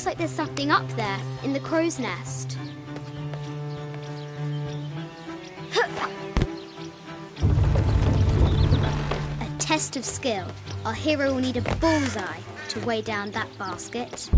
Looks like there's something up there, in the crow's nest. A test of skill. Our hero will need a bullseye to weigh down that basket.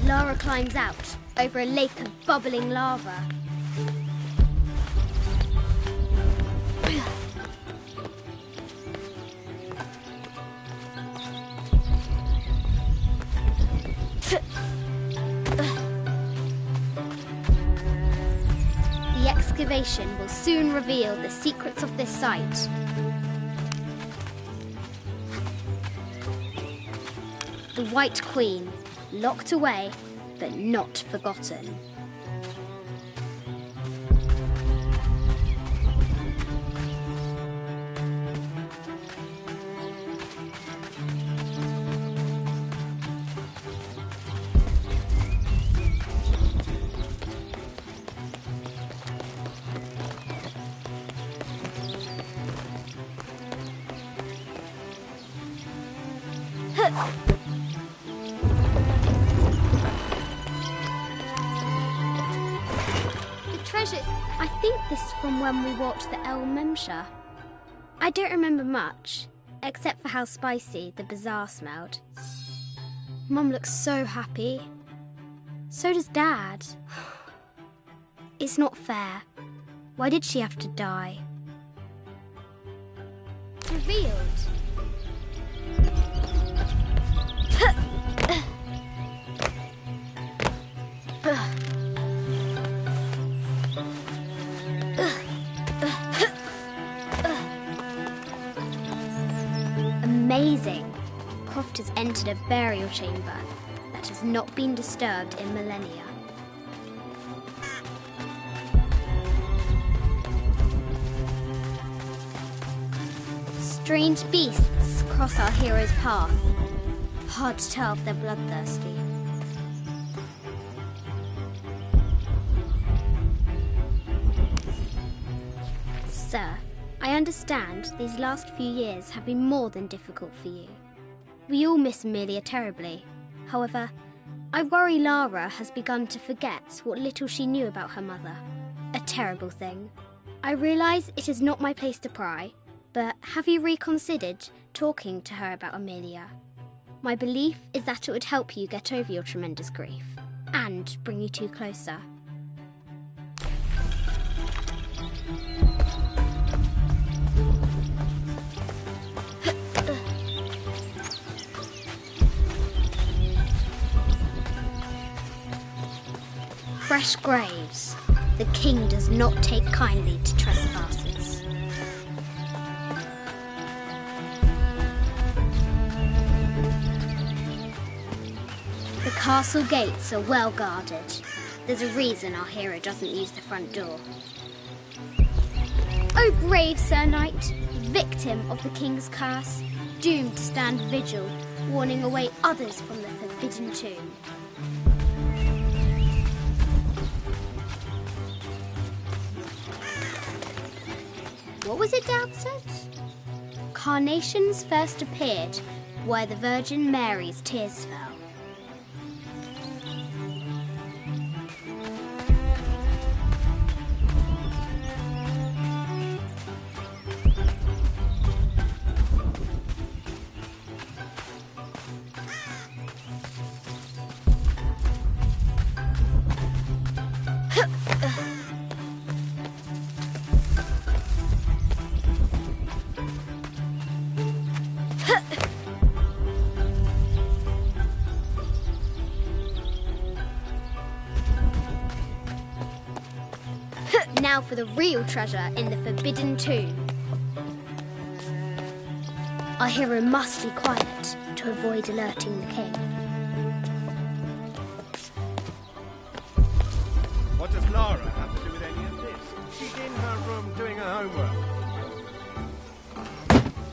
Lara climbs out over a lake of bubbling lava. The excavation will soon reveal the secrets of this site. The White Queen, locked away, but not forgotten. I think this is from when we watched the El Memsha. I don't remember much, except for how spicy the bazaar smelled. Mum looks so happy. So does Dad. It's not fair. Why did she have to die? Revealed. Amazing! Croft has entered a burial chamber that has not been disturbed in millennia. Strange beasts cross our hero's path. Hard to tell if they're bloodthirsty. Sir, I understand these last few years have been more than difficult for you. We all miss Amelia terribly. However, I worry Lara has begun to forget what little she knew about her mother. A terrible thing. I realise it is not my place to pry, but have you reconsidered talking to her about Amelia? My belief is that it would help you get over your tremendous grief and bring you two closer. Fresh graves. The king does not take kindly to trespassers. The castle gates are well guarded. There's a reason our hero doesn't use the front door. Oh, brave Sir Knight, victim of the king's curse, doomed to stand vigil, warning away others from the forbidden tomb. What was it Dad said? Carnations first appeared where the Virgin Mary's tears fell. Now for the real treasure in the Forbidden Tomb. Our hero must be quiet to avoid alerting the king. What does Lara have to do with any of this? She's in her room doing her homework.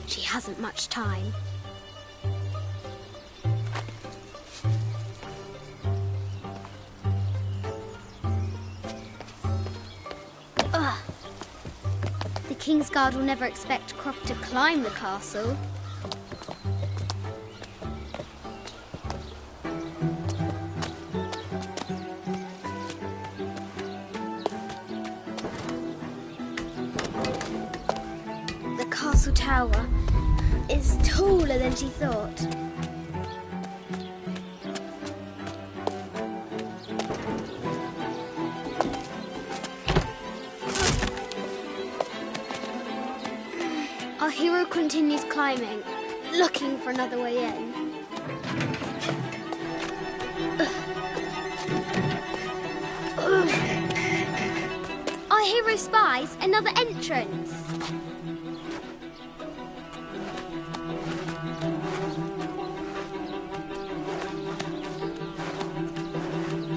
She hasn't much time. Ugh. The Kingsguard will never expect Croft to climb the castle. The castle tower is taller than she thought. Our hero continues climbing, looking for another way in. Our hero spies another entrance.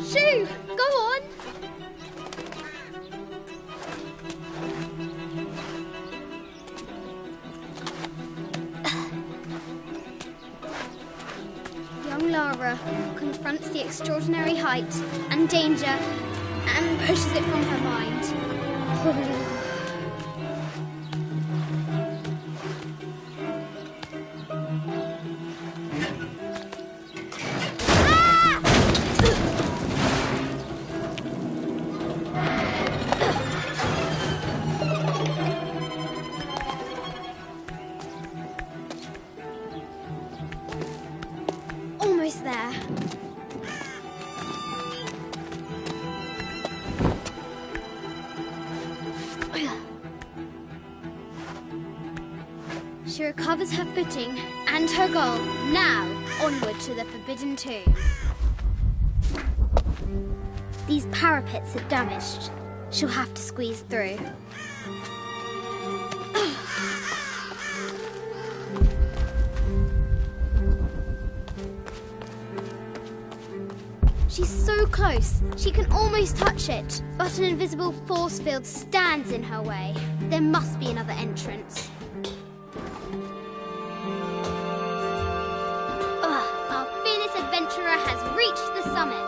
Shoo! Go on! Young Lara confronts the extraordinary height and danger and pushes it from her mind. Almost there. She recovers her footing and her goal. Now, onward to the Forbidden Tomb. These parapets are damaged. She'll have to squeeze through. She's so close, she can almost touch it, but an invisible force field stands in her way. There must be another entrance. Our fearless adventurer has reached the summit.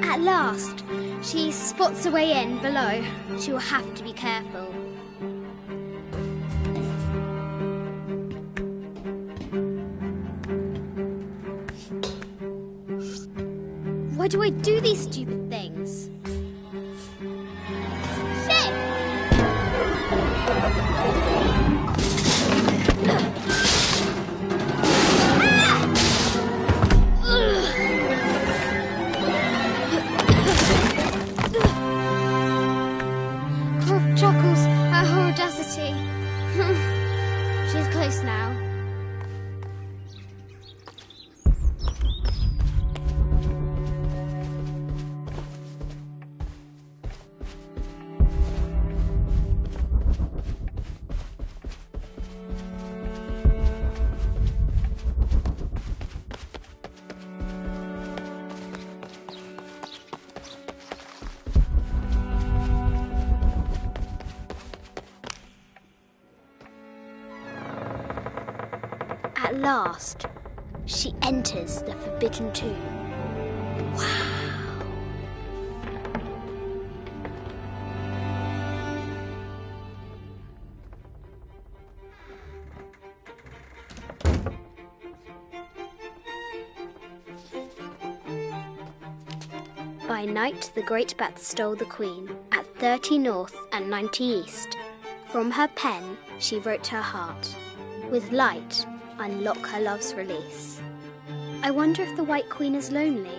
At last, she spots a way in below. She will have to be careful. Why do I do these stupid things? Shit! Croft chuckles at her audacity. She's close now. At last, she enters the Forbidden Tomb. Wow! By night, the great bat stole the queen at 30 north and 90 east. From her pen, she wrote her heart. With light, unlock her love's release. I wonder if the White Queen is lonely.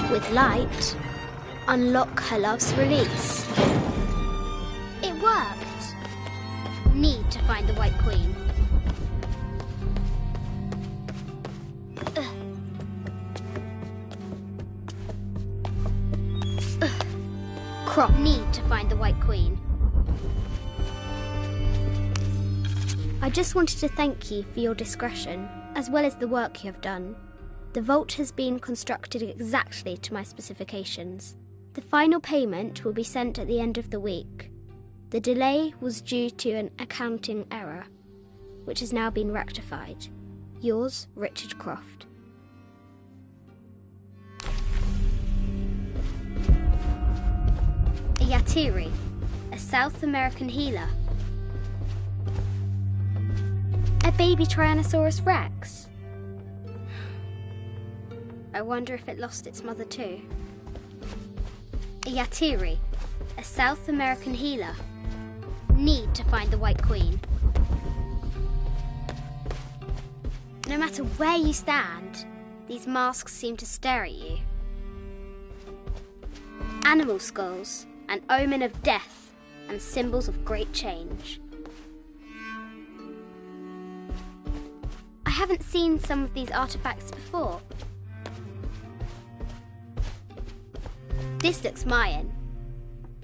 With light, unlock her love's release. It worked. Need to find the White Queen. Crop. Need to find the White Queen. I just wanted to thank you for your discretion, as well as the work you have done. The vault has been constructed exactly to my specifications. The final payment will be sent at the end of the week. The delay was due to an accounting error, which has now been rectified. Yours, Richard Croft. A Yatiri, a South American healer. A baby Tyrannosaurus Rex. I wonder if it lost its mother too. A Yatiri, a South American healer. Need to find the White Queen. No matter where you stand, these masks seem to stare at you. Animal skulls, an omen of death and symbols of great change. I haven't seen some of these artifacts before. This looks Mayan.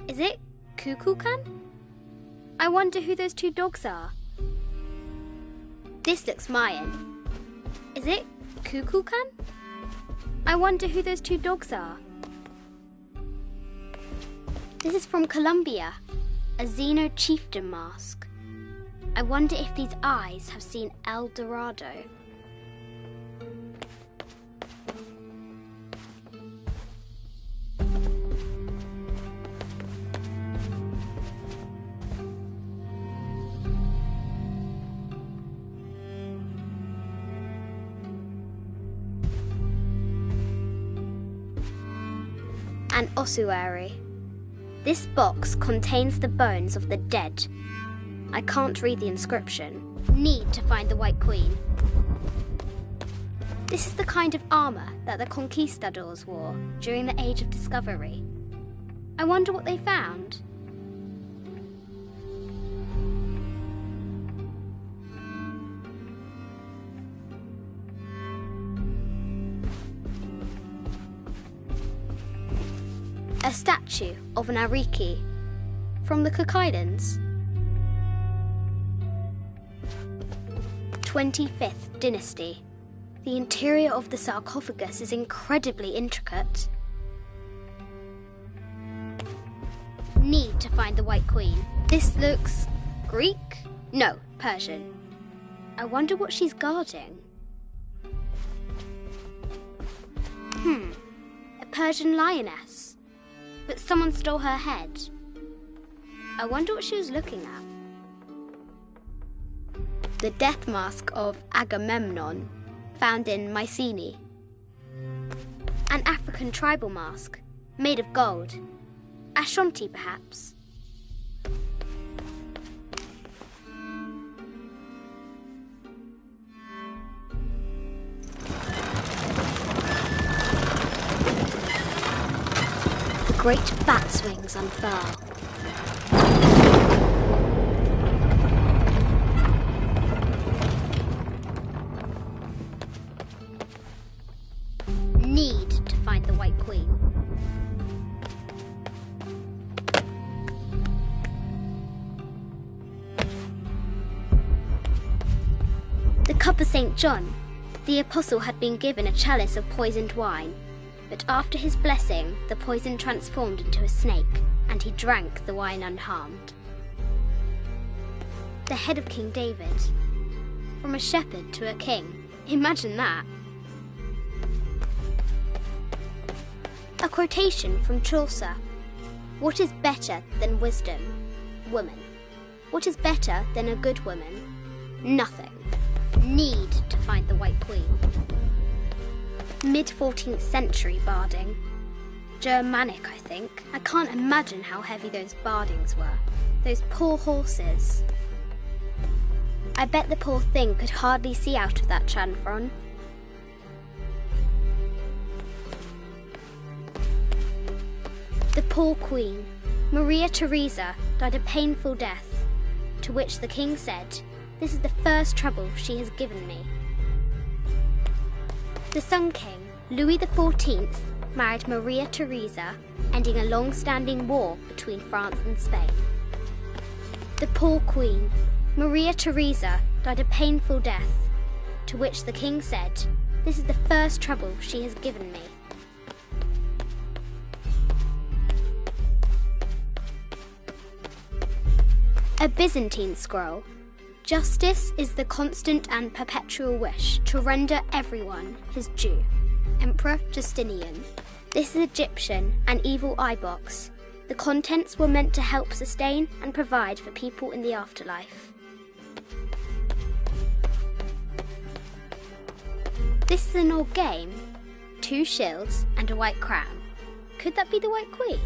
Is it Kukulkan? I wonder who those two dogs are. This looks Mayan. Is it Kukulkan? I wonder who those two dogs are. This is from Colombia, a Xeno chieftain mask. I wonder if these eyes have seen El Dorado. An ossuary. This box contains the bones of the dead. I can't read the inscription. Need to find the White Queen. This is the kind of armour that the conquistadors wore during the Age of Discovery. I wonder what they found. A statue of an Ariki from the Cook Islands. 25th Dynasty. The interior of the sarcophagus is incredibly intricate. Need to find the White Queen. This looks Greek? No, Persian. I wonder what she's guarding. A Persian lioness. But someone stole her head. I wonder what she was looking at. The death mask of Agamemnon, found in Mycenae. An African tribal mask, made of gold. Ashanti, perhaps. The great bat's wings unfurl. Need to find the White Queen. The Cup of St. John, The apostle had been given a chalice of poisoned wine, but after his blessing, the poison transformed into a snake, and he drank the wine unharmed. The head of King David. From a shepherd to a king. Imagine that. A quotation from Chaucer. What is better than wisdom? Woman. What is better than a good woman? Nothing. Need to find the White Queen. Mid-14th century barding. Germanic, I think. I can't imagine how heavy those bardings were. Those poor horses. I bet the poor thing could hardly see out of that chanfron. The poor queen, Maria Theresa, died a painful death, to which the king said, "This is the first trouble she has given me." The Sun King, Louis XIV, married Maria Theresa, ending a long-standing war between France and Spain. The poor queen, Maria Theresa, died a painful death, to which the king said, "This is the first trouble she has given me." A Byzantine scroll. Justice is the constant and perpetual wish to render everyone his due. Emperor Justinian. This is Egyptian, an evil eye box. The contents were meant to help sustain and provide for people in the afterlife. This is an old game. 2 shields and a white crown. Could that be the White Queen?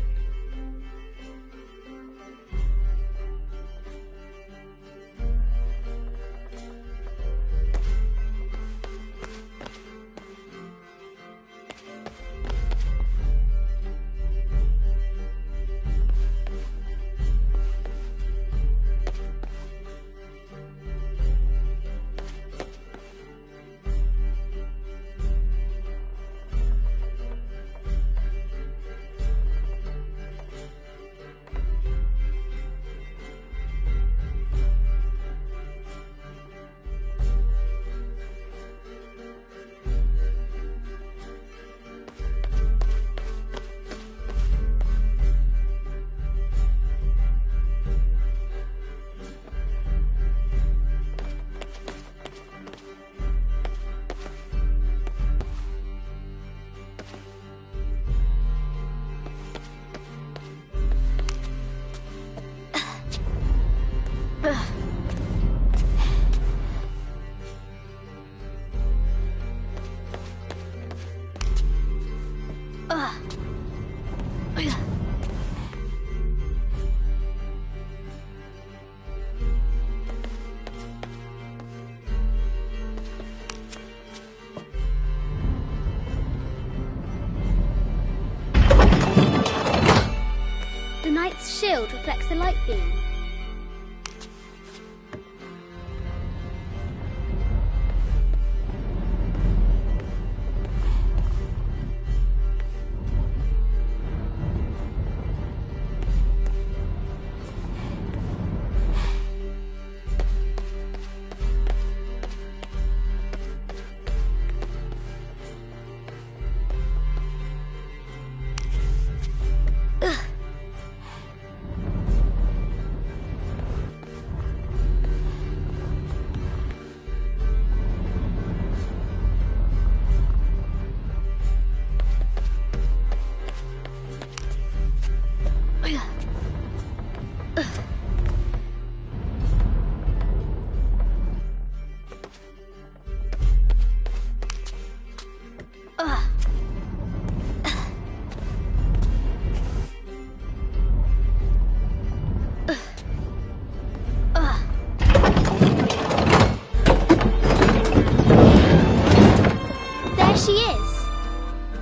The knight's shield reflects the light beam.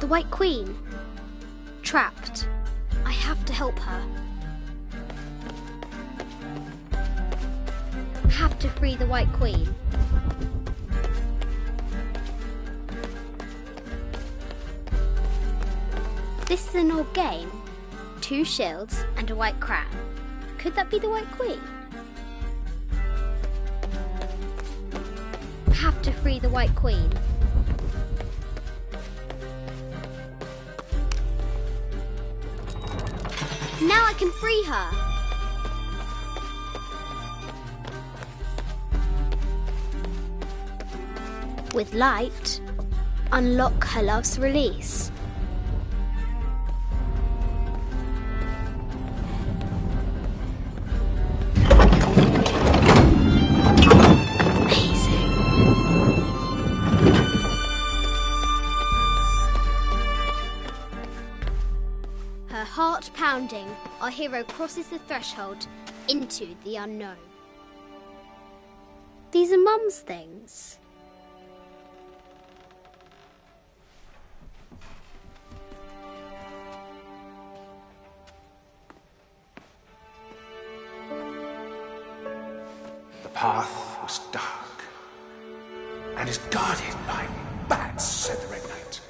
The White Queen. Trapped. I have to help her. Have to free the White Queen. This is an old game. 2 shields and a white crown. Could that be the White Queen? Have to free the White Queen. Now I can free her. With light, unlock her love's release. Her heart pounding, our hero crosses the threshold into the unknown. These are Mum's things. The path was dark and is guarded by bats, said the Red Knight.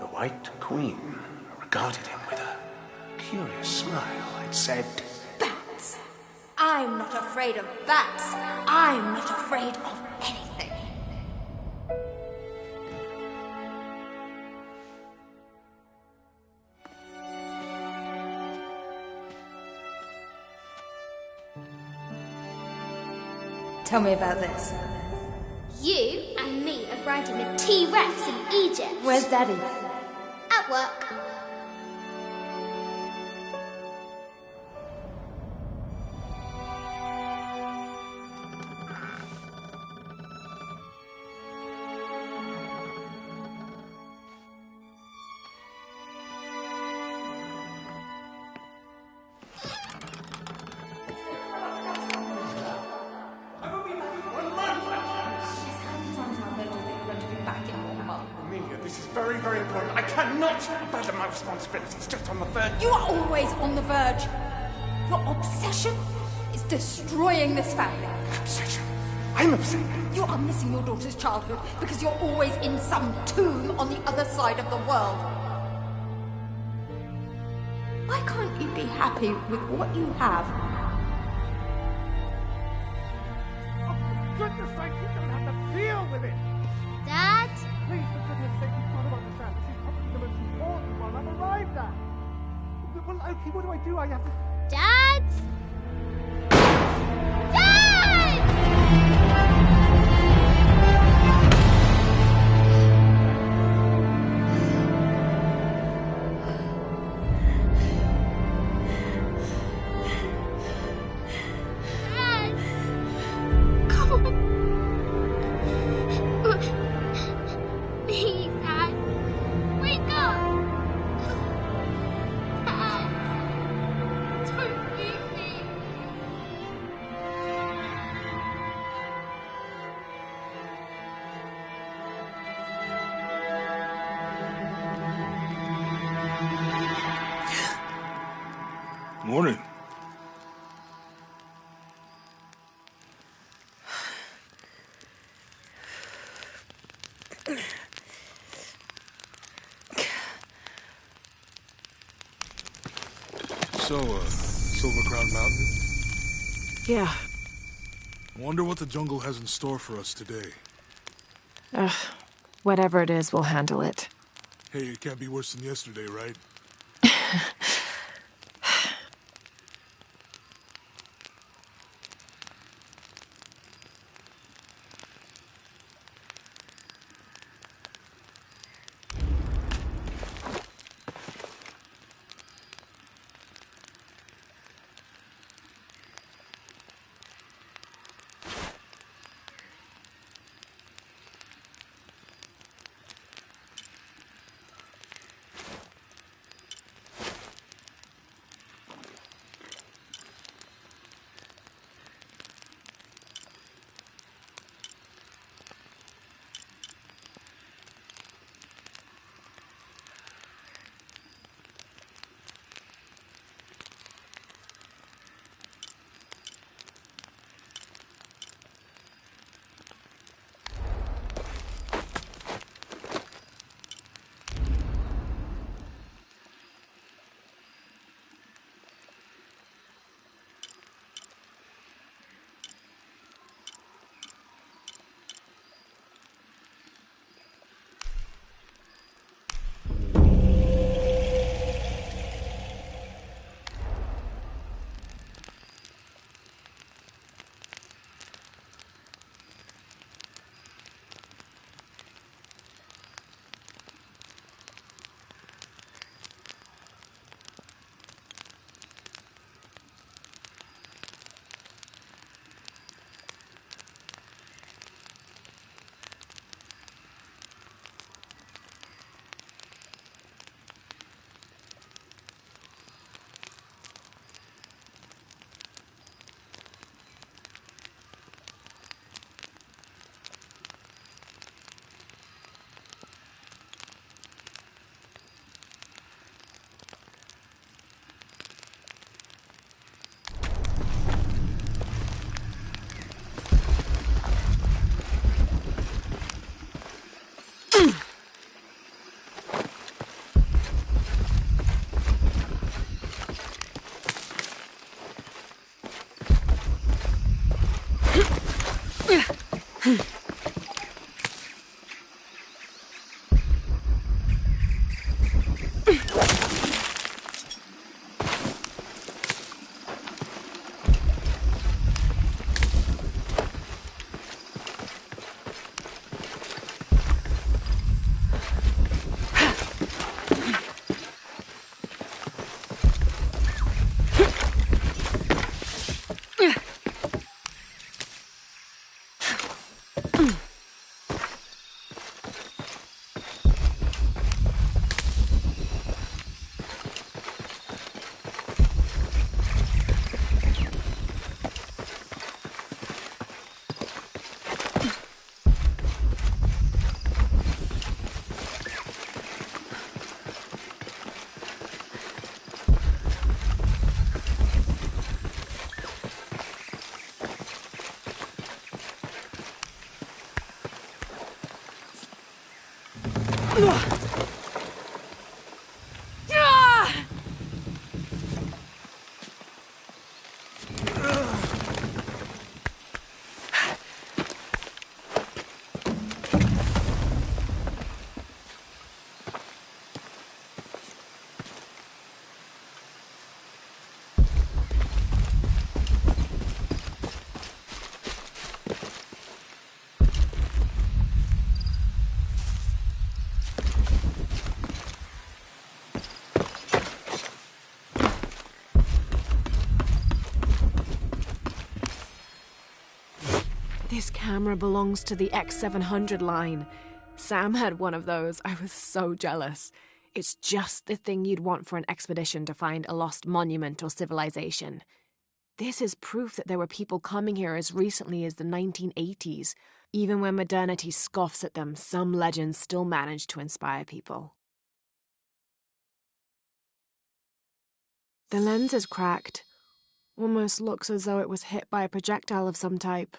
The White Queen regarded him with a curious smile and said, Bats! I'm not afraid of bats. I'm not afraid of anything. Tell me about this. You and me are riding a T-Rex in Egypt. Where's Daddy? At work. this is very, very important. I cannot abandon my responsibilities just on the verge. You are always on the verge. Your obsession is destroying this family. Obsession? I'm upset. You are missing your daughter's childhood because you're always in some tomb on the other side of the world. Why can't you be happy with what you have? Oh, for goodness sake, you don't have to deal with it. Dad? Please, for goodness sake, you've got to understand. This is probably the most important one I've arrived at. Well, okay, what do? I have to... Dad? Dad! Dad! Come on. Please, Dad. Wake up. Dad. Don't leave me. Morning. So, Silver Crown Mountain? Yeah. Wonder what the jungle has in store for us today. Whatever it is, we'll handle it. Hey, it can't be worse than yesterday, right? This camera belongs to the X700 line. Sam had one of those. I was so jealous. It's just the thing you'd want for an expedition to find a lost monument or civilization. This is proof that there were people coming here as recently as the 1980s. Even when modernity scoffs at them, some legends still manage to inspire people. The lens is cracked. Almost looks as though it was hit by a projectile of some type.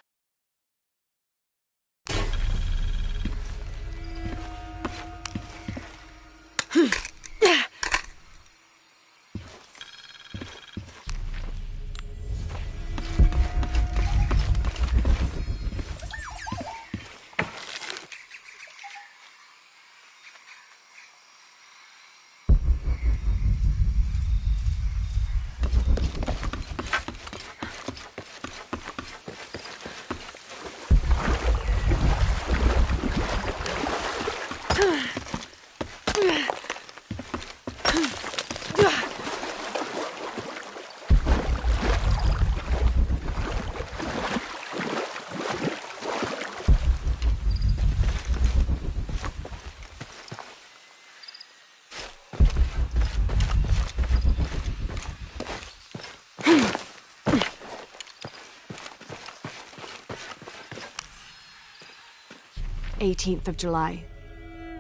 18th of July.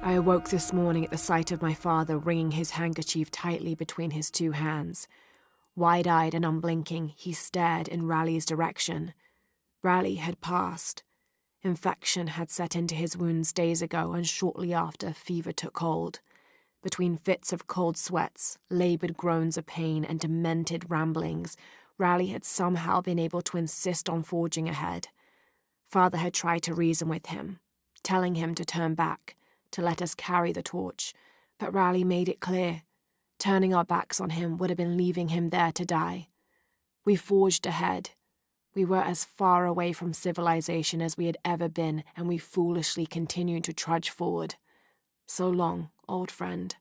I awoke this morning at the sight of my father wringing his handkerchief tightly between his two hands. Wide-eyed and unblinking, he stared in Raleigh's direction. Raleigh had passed. Infection had set into his wounds days ago, and shortly after, fever took hold. Between fits of cold sweats, laboured groans of pain, and demented ramblings, Raleigh had somehow been able to insist on forging ahead. Father had tried to reason with him, telling him to turn back, to let us carry the torch, but Raleigh made it clear. Turning our backs on him would have been leaving him there to die. We forged ahead. We were as far away from civilization as we had ever been, and we foolishly continued to trudge forward. So long, old friend.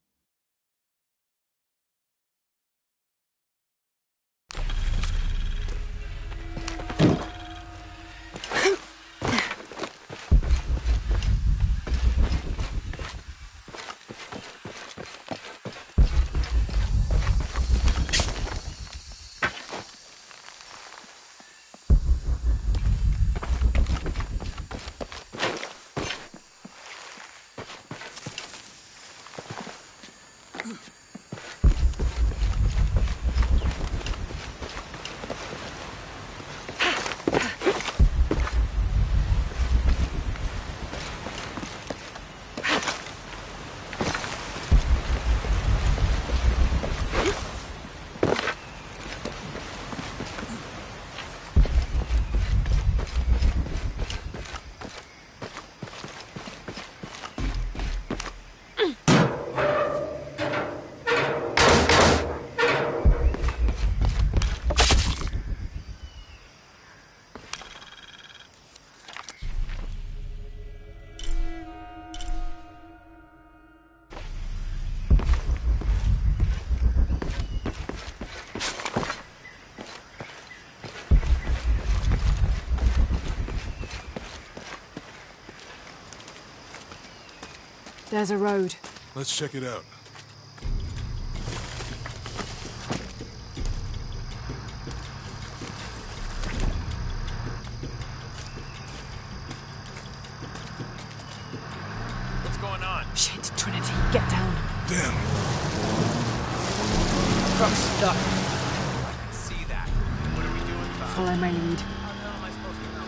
There's a road. Let's check it out. What's going on? Shit, Trinity, get down. Damn. Truck's stuck. I can see that. What are we doing about it? Follow my lead. How the hell am I supposed to know?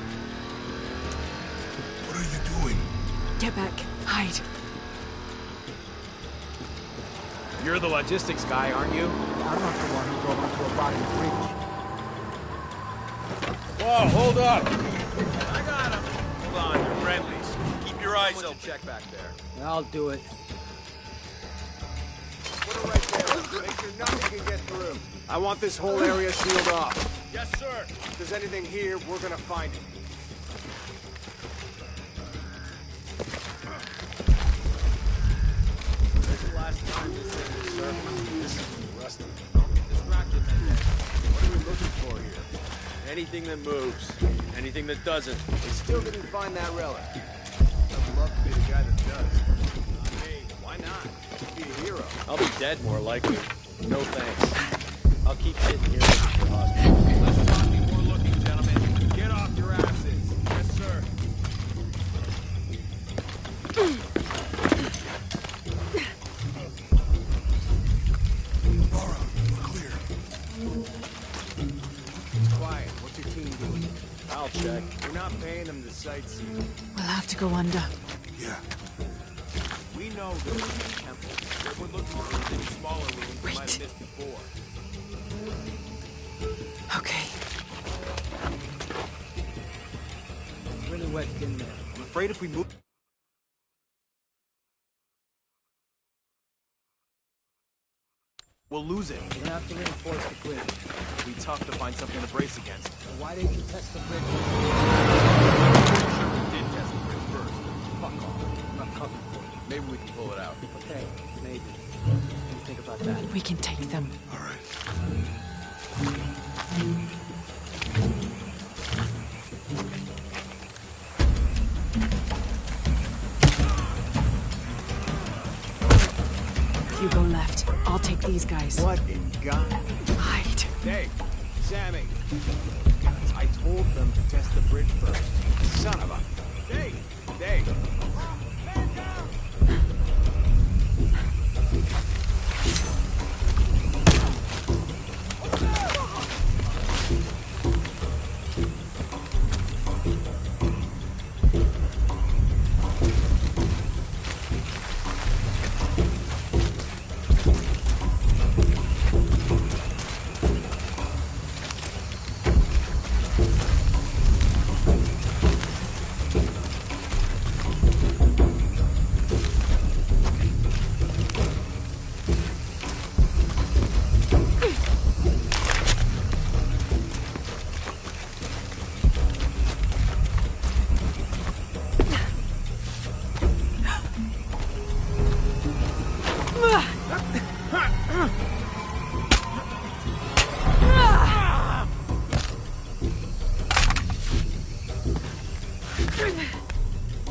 What are you doing? Get back. Hide. You're the logistics guy, aren't you? I'm not the one who drove onto a bottom bridge. Whoa, hold up! I got him! Hold on, you're friendlies. Keep your eyes open. Check back there. I'll do it. Put it right there. Make sure nothing can get through. I want this whole area sealed off. Yes, sir. If there's anything here, we're gonna find it. When's the last time this thing was surfaced? This is rusty. Distracted, man. What are we looking for here? Anything that moves. Anything that doesn't. We still didn't find that relic. I'd love to be the guy that does. Not me. Why not? Be a hero. I'll be dead more likely. No thanks. I'll keep sitting here looking for us. Let's talk before looking, gentlemen. Get off your asses. Yes, sir. Lara, we're clear. Quiet. What's your team doing? I'll check. We're not paying them to sightsee. We'll have to go under. Yeah. We know there's a temple. What we're looking for is any smaller rooms we might have missed before. Okay. It's really wet in there. I'm afraid if we move... we'll lose it. We're gonna have to reinforce the grid. It'll be tough to find something to brace against. So why didn't you test the bridge? Sure, we did test the bridge first. Fuck off. I'm not coming for you. Maybe we can pull it out. Okay, maybe. What do you think about that? We can take them. All right. You go left. I'll take these guys. What in God? Hide. Hey, Sammy. I told them to test the bridge first. Son of a... Dave! Dave! Man down!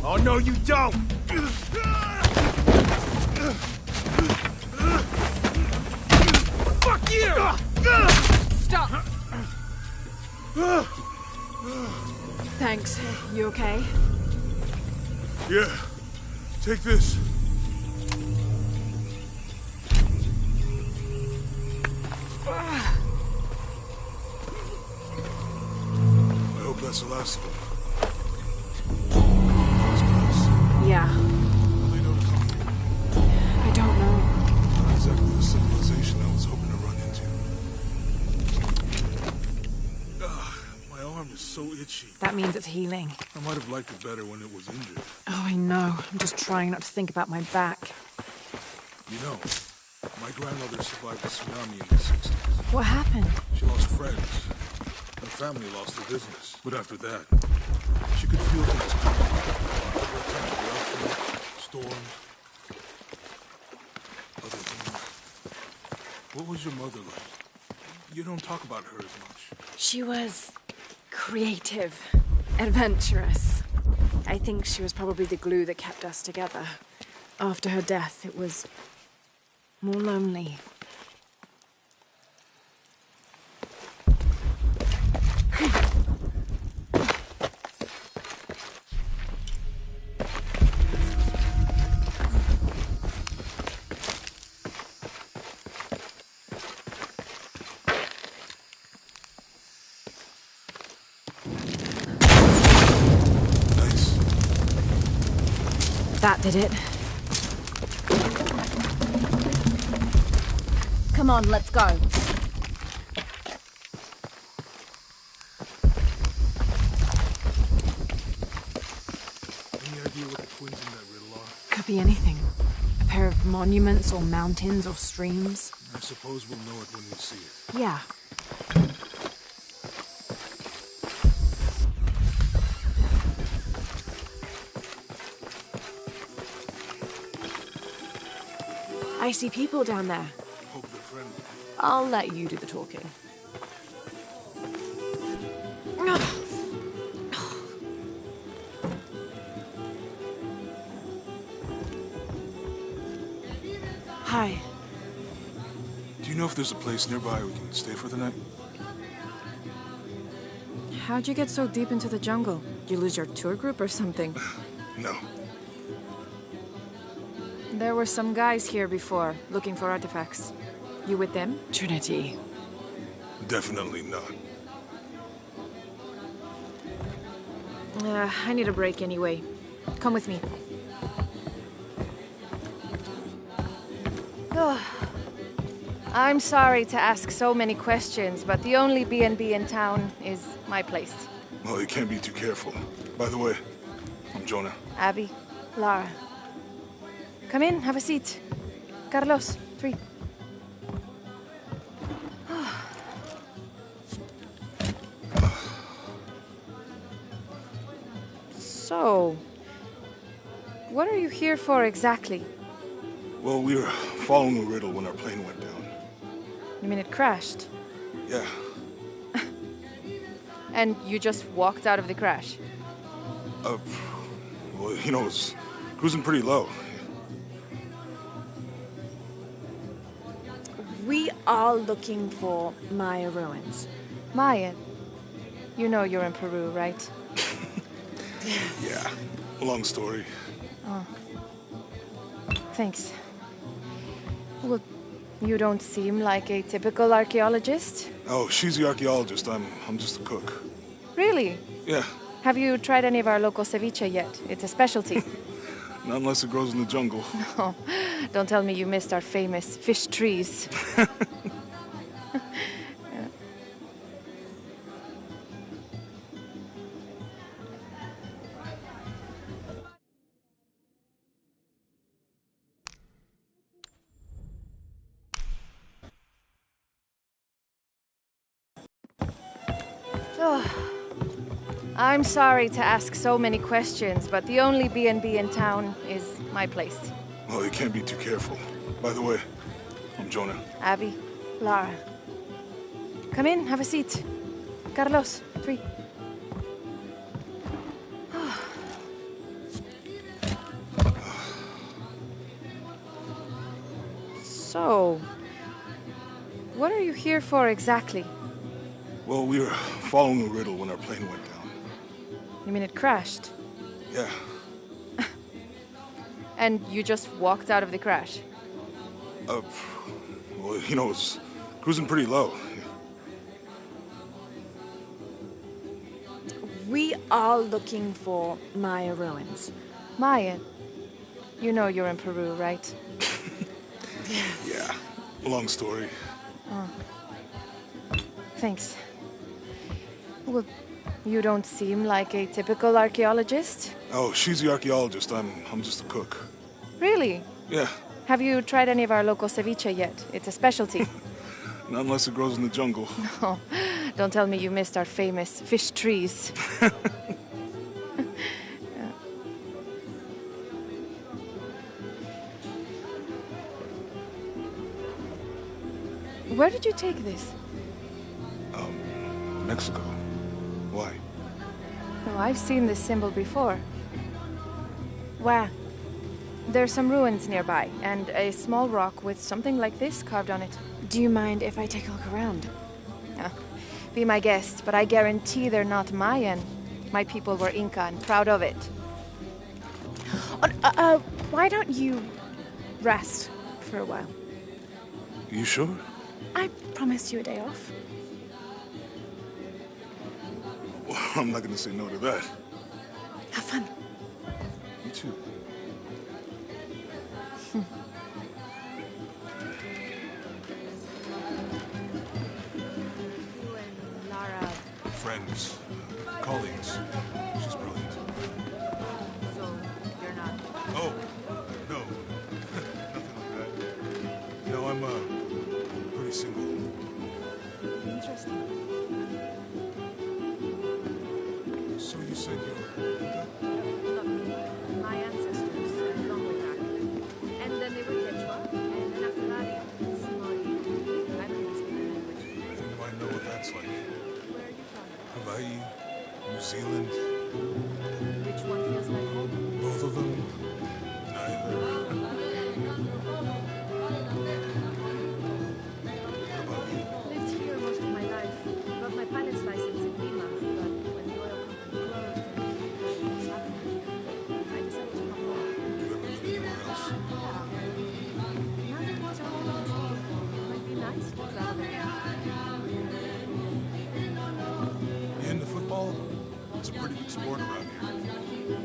Oh, no, you don't! Fuck you! Stop! Thanks. You okay? Yeah. Take this. I hope that's the last of them. Yeah. How they know to come here? I don't know. Not exactly the civilization I was hoping to run into. My arm is so itchy. That means it's healing. I might have liked it better when it was injured. Oh, I know. I'm just trying not to think about my back. You know, my grandmother survived the tsunami in the 60s. What happened? She lost friends. Her family lost their business. But after that, she could feel things coming. Storms. Other things. What was your mother like? You don't talk about her as much. She was creative, adventurous. I think she was probably the glue that kept us together. After her death, it was more lonely. Nice. That did it. Come on, let's go. Any idea what the twins in that riddle are? Could be anything. A pair of monuments or mountains or streams. I suppose we'll know it when we see it. Yeah. I see people down there. Hope they're friendly. I'll let you do the talking. Hi. Do you know if there's a place nearby we can stay for the night? How'd you get so deep into the jungle? You lose your tour group or something? No. There were some guys here before, looking for artifacts. You with them? Trinity. Definitely not. I need a break anyway. Come with me. I'm sorry to ask so many questions, but the only B&B in town is my place. Well, you can't be too careful. By the way, I'm Jonah. Abby, Lara. Come in, have a seat. Carlos, 3. So, what are you here for exactly? Well, we were following a riddle when our plane went down. You mean it crashed? Yeah. And you just walked out of the crash? Well, you know, it was cruising pretty low. We are looking for Maya ruins. Maya, you know you're in Peru, right? Yeah. Long story. Thanks. Well, you don't seem like a typical archaeologist. Oh, she's the archaeologist. I'm just a cook. Really? Yeah. Have you tried any of our local ceviche yet? It's a specialty. Not unless it grows in the jungle. Oh, don't tell me you missed our famous fish trees. I'm sorry to ask so many questions, but the only B&B in town is my place. Well, you can't be too careful. By the way, I'm Jonah. Abby, Lara. Come in, have a seat. Carlos, 3. So, what are you here for exactly? Well, we were following a riddle when our plane went down. You mean it crashed? Yeah. And you just walked out of the crash? Well, you know, it was cruising pretty low. We are looking for Maya ruins. Maya, you know you're in Peru, right? Yeah. Long story. Thanks. Well, you don't seem like a typical archaeologist. Oh, she's the archaeologist. I'm just a cook. Really? Yeah. Have you tried any of our local ceviche yet? It's a specialty. Not unless it grows in the jungle. Oh, don't tell me you missed our famous fish trees. Where did you take this? Mexico. Why? Oh, I've seen this symbol before. Where? There's some ruins nearby, and a small rock with something like this carved on it. Do you mind if I take a look around? Be my guest, but I guarantee they're not Mayan. My people were Inca and proud of it. Why don't you rest for a while? You sure? I promised you a day off. Well, I'm not gonna say no to that. Have fun. You too. friends, colleagues. She's brilliant. So, you're not. Oh, no. Nothing like that. No, I'm pretty single. Interesting. So you said you're Inca? Look, my ancestors, a long way back. And then they were Quechua, and then after that, it's Mari. I don't even speak the language. I think I might know what that's like. Where are you from? Hawaii, New Zealand, Which one feels like home? both of them, neither. What about you? Lived here most of my life. Got my pilot's license in Lima, but when the oil company closed and things happened here, I decided to come home. Do you ever live anywhere else? Now that was a whole lot. It might be nice to travel again. You into football? It's a pretty big sport around here.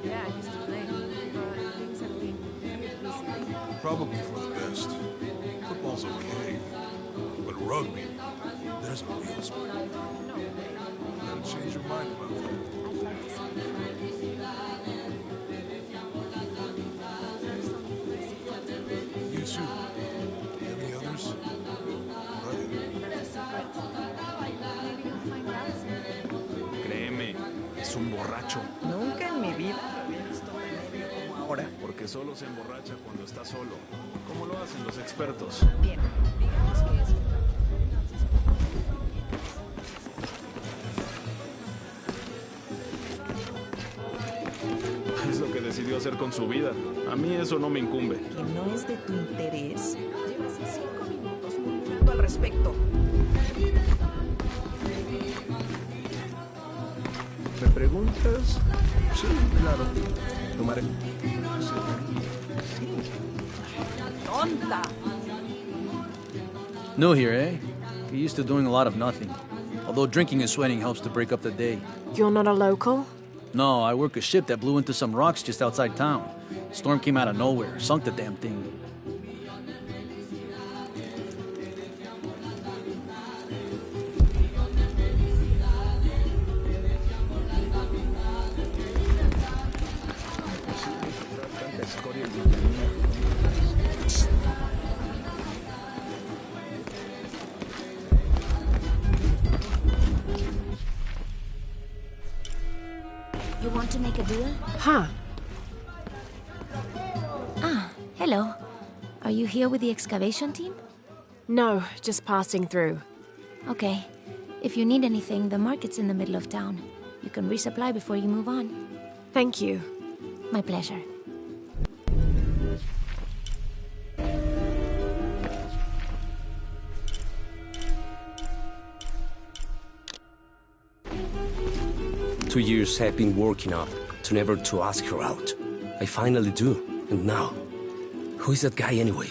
Yeah, I used to play, but things have been a bit busy lately. Probably for the best. Football's okay. But rugby, there's a real sport. No way. Don't change your mind about that. I'd like to see you try. You too. You have any others? What are they? That's a secret. Maybe you'll find out soon. Créeme, es un borracho. Nunca en mi vida lo había visto beber como ahora. Porque solo se emborracha cuando está solo. Como lo hacen los expertos. Bien, digamos que es un Es lo que decidió hacer con su vida. A mí eso no me incumbe. que no es de tu interés. Llevas 5 minutos murmurando al respecto. ¿Me preguntas? Sí, claro. Tomaré. ¡Tonta! New here, eh? You're used to doing a lot of nothing. Although drinking and sweating helps to break up the day. You're not a local? No, I work a ship that blew into some rocks just outside town. Storm came out of nowhere, sunk the damn thing. Tanta escoria y You want to make a deal? Huh. Ah, hello. Are you here with the excavation team? No, just passing through. Okay. If you need anything, the market's in the middle of town. You can resupply before you move on. Thank you. My pleasure. Two years I've been working up to never to ask her out. I finally do, and now, who is that guy anyway?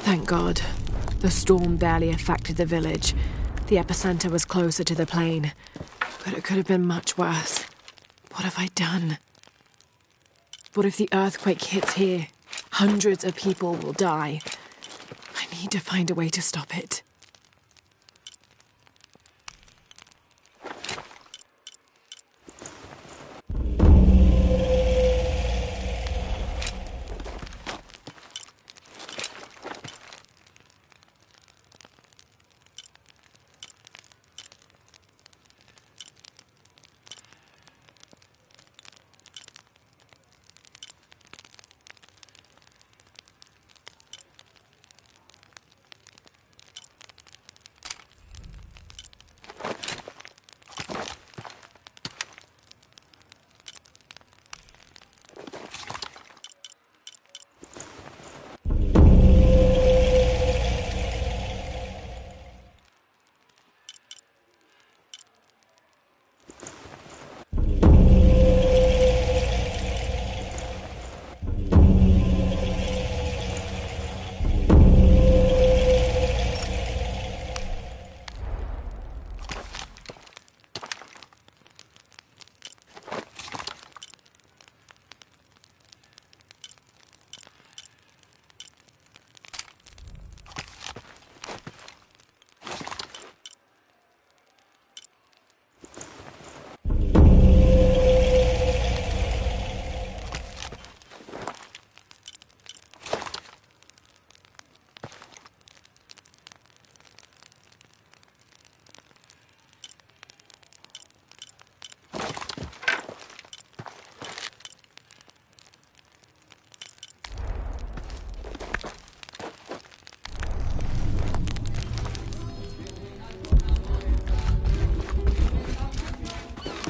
Thank God. The storm barely affected the village. The epicenter was closer to the plain. But it could have been much worse. What have I done? What if the earthquake hits here? Hundreds of people will die. I need to find a way to stop it.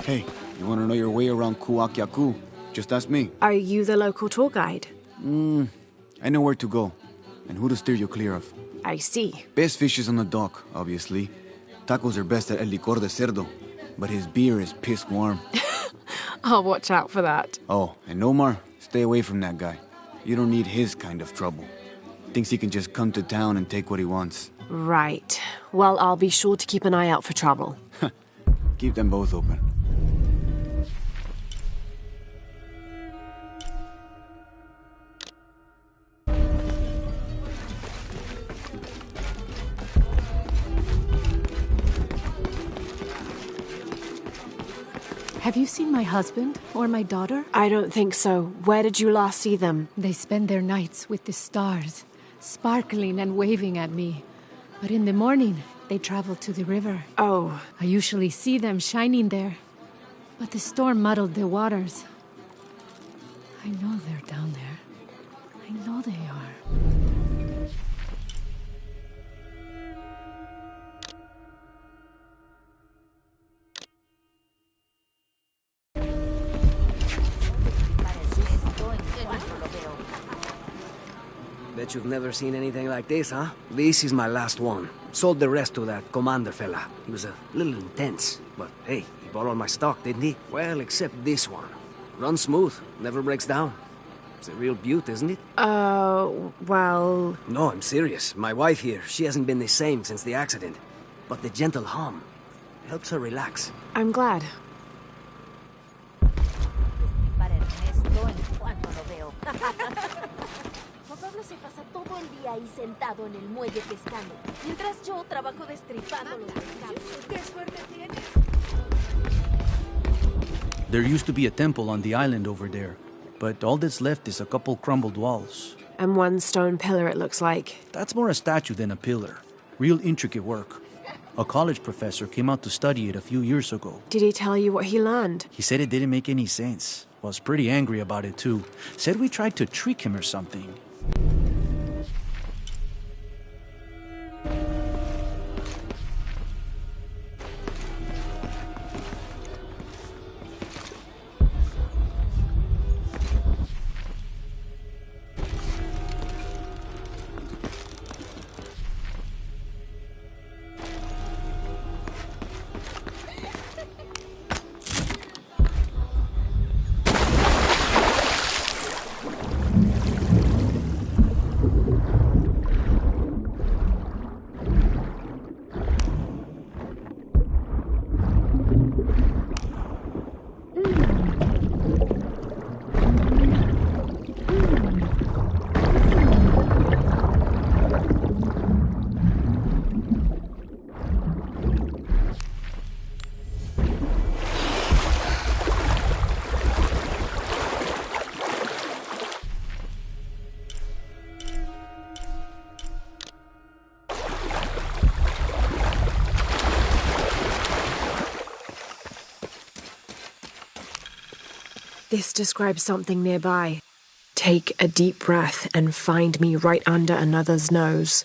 Hey, you want to know your way around Kuakyaku? Just ask me. Are you the local tour guide? I know where to go, and who to steer you clear of. I see. Best fish is on the dock, obviously. Tacos are best at El Licor de Cerdo, but his beer is piss warm. I'll watch out for that. Oh, and Omar, stay away from that guy. You don't need his kind of trouble. Thinks he can just come to town and take what he wants. Right. Well, I'll be sure to keep an eye out for trouble. Keep them both open. Have you seen my husband or my daughter? I don't think so. Where did you last see them? They spend their nights with the stars, sparkling and waving at me. But in the morning, they travel to the river. Oh. I usually see them shining there. But the storm muddled the waters. I know they're down there. I know they are. Bet you've never seen anything like this, huh? This is my last one. Sold the rest to that commander fella. He was a little intense, but hey, he bought all my stock, didn't he? Well, except this one. Runs smooth, never breaks down. It's a real beaut, isn't it? Well... No, I'm serious. My wife here, she hasn't been the same since the accident. But the gentle hum helps her relax. I'm glad. Pablo se pasa todo el día ahí sentado en el muelle pescando, mientras yo trabajo destripando los pescados. ¡Qué suerte tienes! There used to be a temple on the island over there, but all that's left is a couple crumbled walls. And one stone pillar, it looks like. That's more a statue than a pillar. Real intricate work. A college professor came out to study it a few years ago. Did he tell you what he learned? He said it didn't make any sense. Was pretty angry about it too. Said we tried to trick him or something. This describes something nearby. Take a deep breath and find me right under another's nose.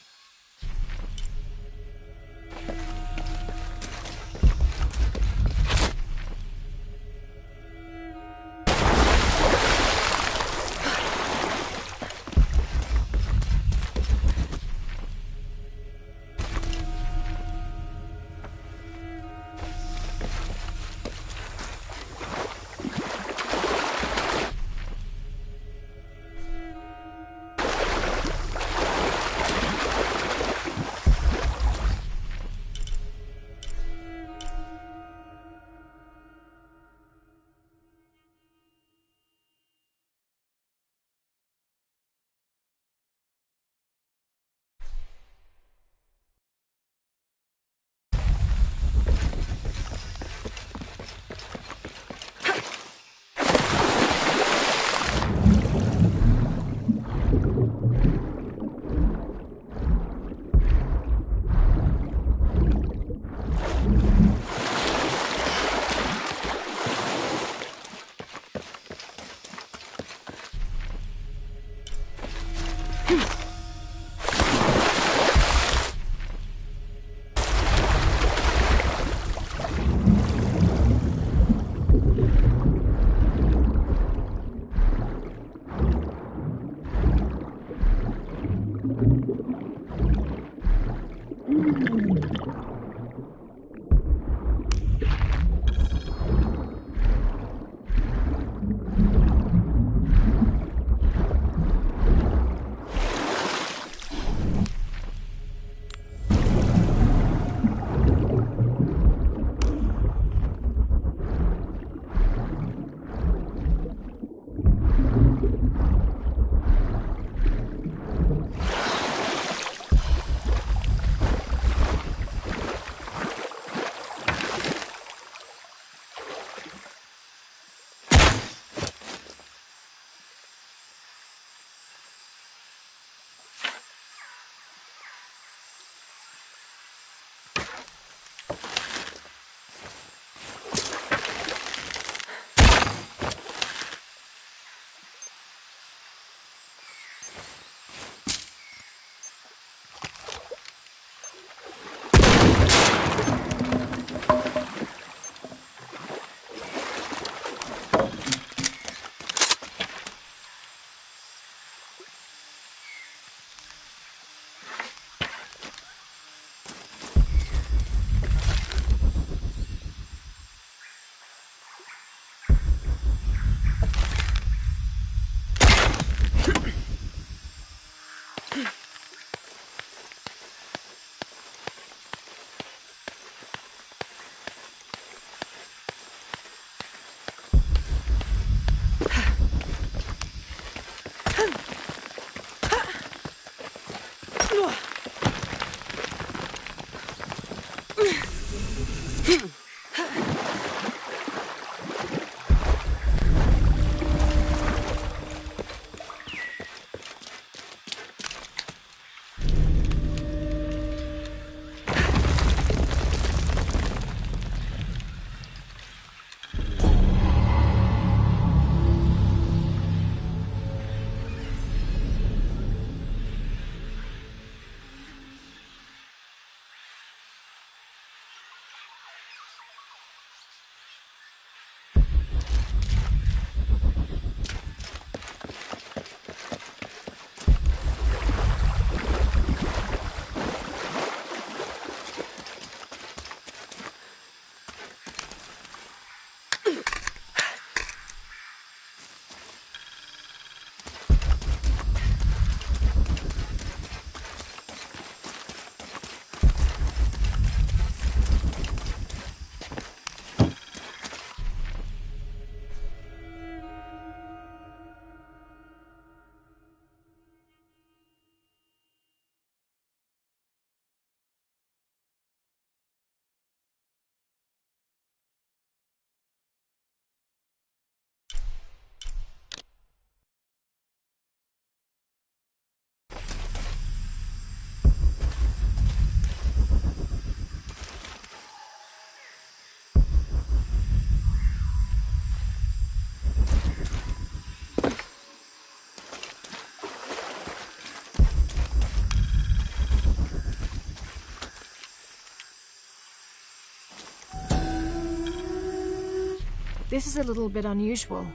This is a little bit unusual.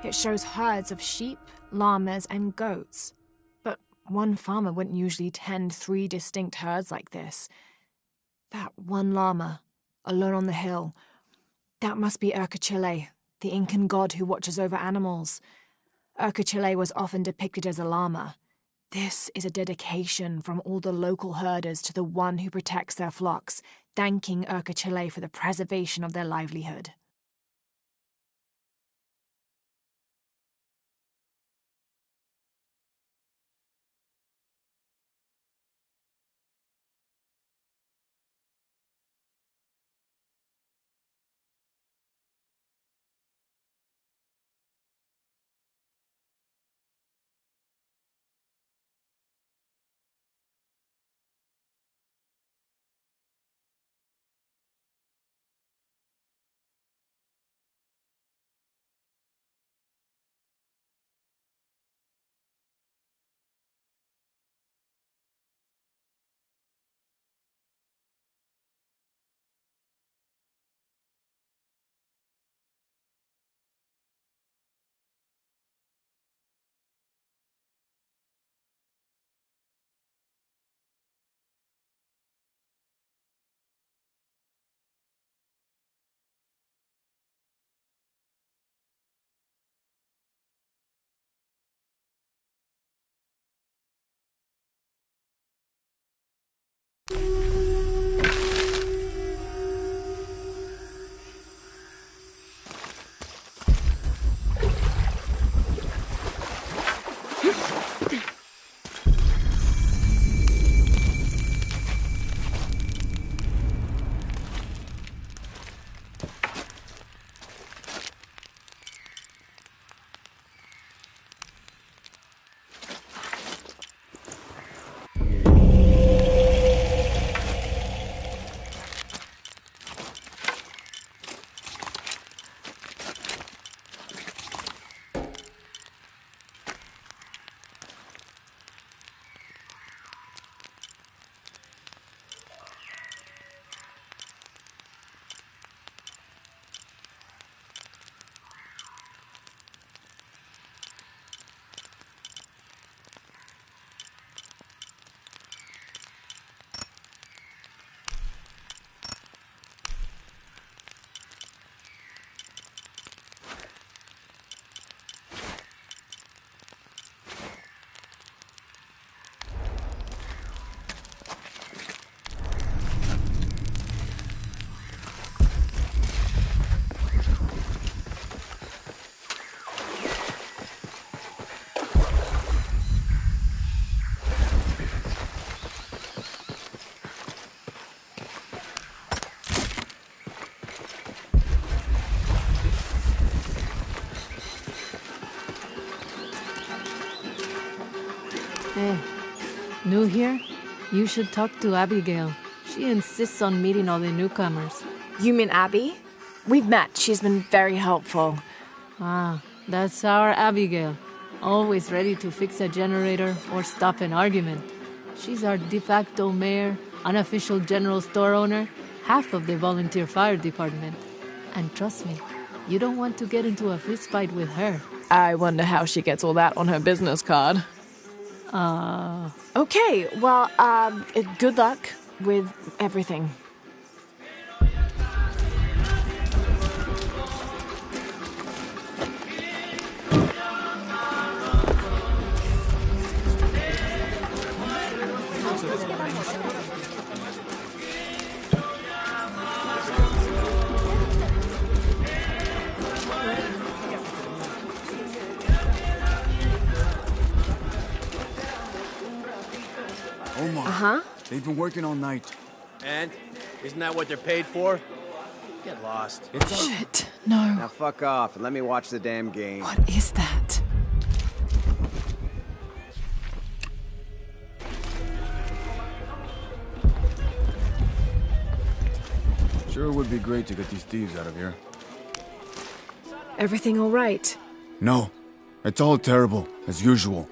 It shows herds of sheep, llamas, and goats. But one farmer wouldn't usually tend 3 distinct herds like this. That one llama, alone on the hill, that must be Urkachile, the Incan god who watches over animals. Urkachile was often depicted as a llama. This is a dedication from all the local herders to the one who protects their flocks, thanking Urkachile for the preservation of their livelihood. New here? You should talk to Abigail. She insists on meeting all the newcomers. You mean Abby? We've met. She's been very helpful. Ah, that's our Abigail. Always ready to fix a generator or stop an argument. She's our de facto mayor, unofficial general store owner, half of the volunteer fire department. And trust me, you don't want to get into a fistfight with her. I wonder how she gets all that on her business card. Okay, well, good luck with everything. Omar. Uh-huh. They've been working all night. And? Isn't that what they're paid for? Get lost. Shit, no. Now fuck off and let me watch the damn game. What is that? Sure would be great to get these thieves out of here. Everything all right? No. It's all terrible, as usual.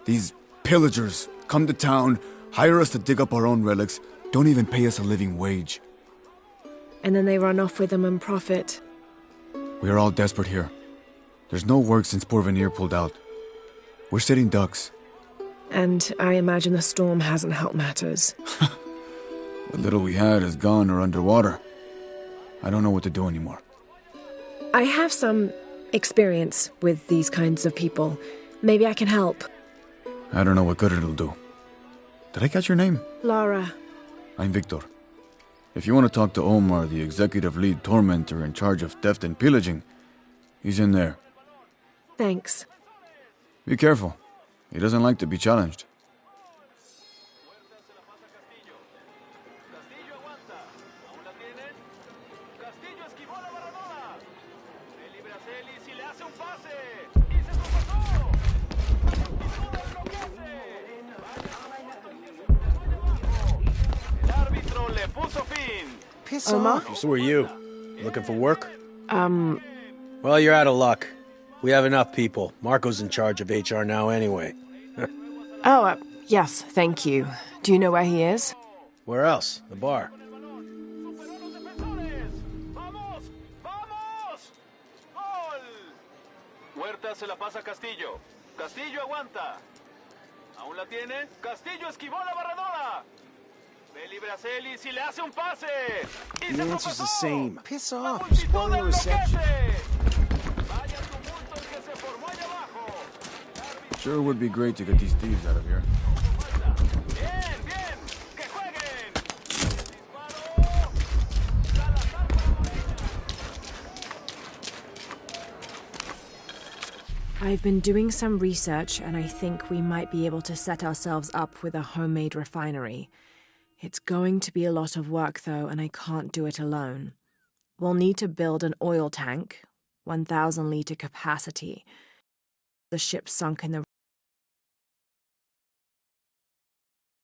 These pillagers come to town, hire us to dig up our own relics, don't even pay us a living wage. And then they run off with them and profit. We are all desperate here. There's no work since Porvenir pulled out. We're sitting ducks. And I imagine the storm hasn't helped matters. What little we had is gone or underwater. I don't know what to do anymore. I have some experience with these kinds of people. Maybe I can help. I don't know what good it'll do. Did I catch your name? Lara. I'm Victor. If you want to talk to Omar, the executive lead tormentor in charge of theft and pillaging, he's in there. Thanks. Be careful. He doesn't like to be challenged. Piss Omar? off. Who are you? Looking for work? Well, you're out of luck. We have enough people. Marco's in charge of HR now anyway. Yes, thank you. Do you know where he is? Where else? The bar. Huerta se la pasa a Castillo. Castillo aguanta. ¿Aún la tiene? Castillo esquivó la barredora. Ve libre a Celi si le hace un pase. The answer's the same. Piss off. You're spoiling the reception. Sure would be great to get these thieves out of here. I've been doing some research, and I think we might be able to set ourselves up with a homemade refinery. It's going to be a lot of work, though, and I can't do it alone. We'll need to build an oil tank, 1,000-liter capacity. The ship sunk in the